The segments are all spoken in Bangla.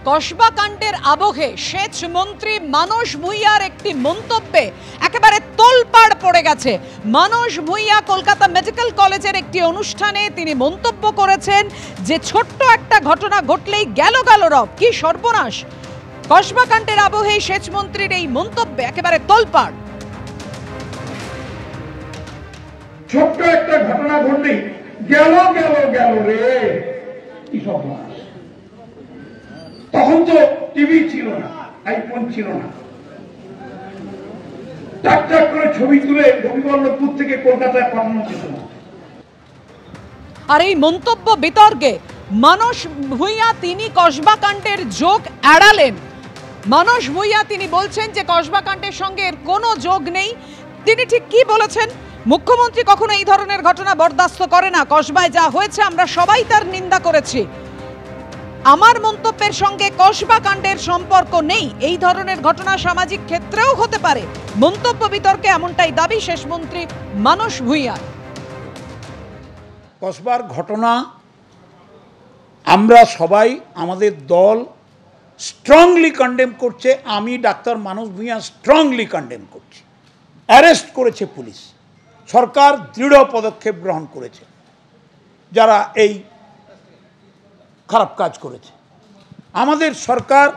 কসবা কাণ্ডের আবহে সেচ মন্ত্রী মানস ভুঁইয়ার একটি মন্তব্যে একেবারে তোলপাড় পড়ে গেছে। মানস ভুঁইয়া কলকাতা মেডিকেল কলেজের একটি অনুষ্ঠানে তিনি মন্তব্য করেছেন যে ছোট্ট একটা ঘটনা ঘটলেই গেল রব, কি সর্বনাশ। কসবা কাণ্ডের আবহে সেচ মন্ত্রীর এই মন্তব্যে একেবারে তোলপাড়। ছোট্ট একটা ঘটনা ঘটলেই গেল রে, কি সর্বনাশ। তখন তো টিভি ছিল না, আইফোন ছিল না, টাক করে ছবি তুলে গোপীবল্লভপুর থেকে কলকাতায় পাঠানো যেত না। আর এই মন্তব্য বিতর্কে মানস ভুঁইয়া তিনি কসবা কাণ্ডের যোগ এড়ালেন। মানস ভুঁইয়া তিনি বলছেন যে কসবা কাণ্ডের সঙ্গে এর কোনো যোগ নেই। তিনি ঠিক কি বলেছেন? মুখ্যমন্ত্রী কখনো এই ধরনের ঘটনা বরদাস্ত করে না। কসবায় যা হয়েছে আমরা সবাই তার নিন্দা করেছি। আমার মন্তব্যের সঙ্গে কসবা কাণ্ডের সম্পর্ক নেই। এই ধরনের ঘটনা সামাজিক ক্ষেত্রেও হতে পারে। মন্তব্য বিতর্কে এমনটাই দাবি শেষ মন্ত্রী মানস ভুঁইয়ার। কসবার ঘটনা আমরা সবাই, আমাদের দল স্ট্রংলি কন্ডেম করছে। আমি ডাক্তার মানস ভুঁইয়া স্ট্রংলি কন্ডেম করছি। অ্যারেস্ট করেছে পুলিশ, সরকার দৃঢ় পদক্ষেপ গ্রহণ করেছে যারা এই খারাপ কাজ করেছে। আমাদের সরকার,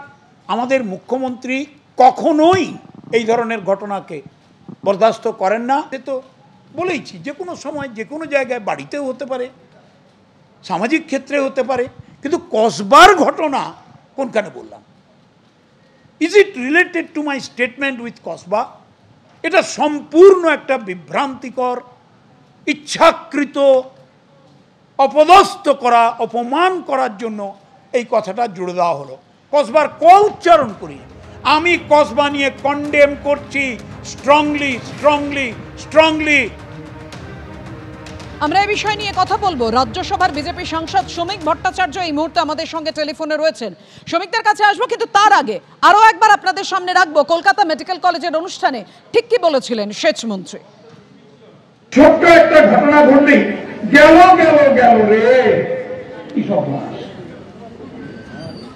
আমাদের মুখ্যমন্ত্রী কখনোই এই ধরনের ঘটনাকে বরদাস্ত করেন না। এ তো বলেইছি, যে কোনো সময় যে কোনো জায়গায়, বাড়িতেও হতে পারে, সামাজিক ক্ষেত্রে হতে পারে, কিন্তু কসবার ঘটনা কোনখানে বললাম? Is it related to my statement with Kasba? এটা সম্পূর্ণ একটা বিভ্রান্তিকর, ইচ্ছাকৃত অপদস্থ করা, অপমান করার জন্য এই কথাটা জুড়ে দেওয়া হলো। কসবার ক উচ্চারণ করি, আমি কসবা নিয়ে কন্ডেম করছি স্ট্রংলি স্ট্রংলি স্ট্রংলি। আমরা এই বিষয় নিয়ে কথা বলবো। রাজ্যসভার বিজেপি সাংসদ শ্রমিক ভট্টাচার্য এই মুহূর্তে আমাদের সঙ্গে টেলিফোনে রয়েছেন। শ্রমিকদের কাছে আসবো, কিন্তু তার আগে আরো একবার আপনাদের সামনে রাখবো কলকাতা মেডিকেল কলেজের অনুষ্ঠানে ঠিক কি বলেছিলেন সেচ মন্ত্রী। ছোট্ট একটা ঘটনা ঘটলেই গেল রে, কি সর্বনাশ।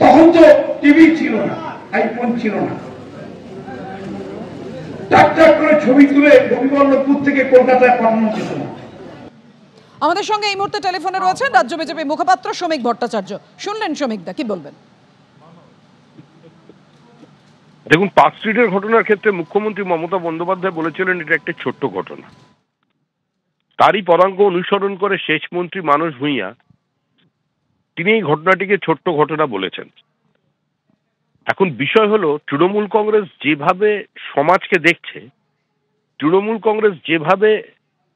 তখন তো টিভি ছিল না, আইফোন ছিল না, টাক করে ছবি তুলে গোপীবল্লভপুর থেকে কলকাতায় পাঠানো যেত না। আমাদের সঙ্গে এই মুহূর্তে টেলিফোনে রয়েছেন রাজ্য বিজেপি মুখপাত্র শ্রমিক ভট্টাচার্য। শুনলেন শ্রমিকদা, কি বলবেন? দেখুন, পার্ক স্ট্রিটের ঘটনার ক্ষেত্রে মুখ্যমন্ত্রী মমতা বন্দ্যোপাধ্যায় বলেছিলেন এটা একটা ছোট্ট ঘটনা। তারই পদাঙ্ক অনুসরণ করে সেচ মন্ত্রী মানস ভুঁইয়া তিনি এই ঘটনাটিকে ছোট্ট ঘটনা বলেছেন। এখন বিষয় হলো, তৃণমূল কংগ্রেস যেভাবে সমাজকে দেখছে, তৃণমূল কংগ্রেস যেভাবে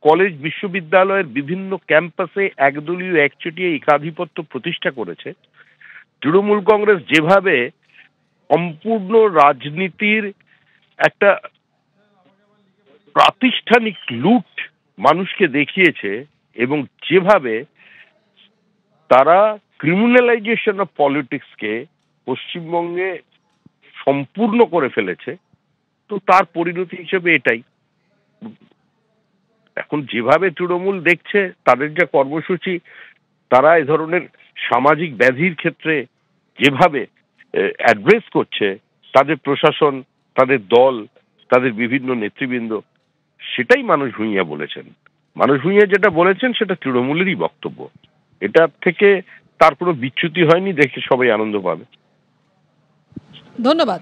কলেজ বিশ্ববিদ্যালয়ের বিভিন্ন ক্যাম্পাসে একদলীয় একচেটিয়া একাধিপত্য প্রতিষ্ঠা করেছে, তৃণমূল কংগ্রেস যেভাবে সম্পূর্ণ রাজনীতির একটা প্রাতিষ্ঠানিক লুট মানুষকে দেখিয়েছে, এবং যেভাবে তারা ক্রিমিনালাইজেশন অফ পলিটিক্সকে পশ্চিমবঙ্গে সম্পূর্ণ করে ফেলেছে, তো তার পরিণতি হিসেবে এটাই। এখন যেভাবে তৃণমূল দেখছে, তাদের যা কর্মসূচি, তারা এ ধরনের সামাজিক ব্যাধির ক্ষেত্রে যেভাবে অ্যাড্রেস করছে, তাদের প্রশাসন, তাদের দল, তাদের বিভিন্ন নেতৃবৃন্দ, সেটাই মানস ভুঁইয়া বলেছেন। মানস ভুঁইয়া যেটা বলেছেন সেটা তৃণমূলেরই বক্তব্য। এটার থেকে তার কোনো বিচ্যুতি হয়নি, দেখে সবাই আনন্দ পাবে। ধন্যবাদ।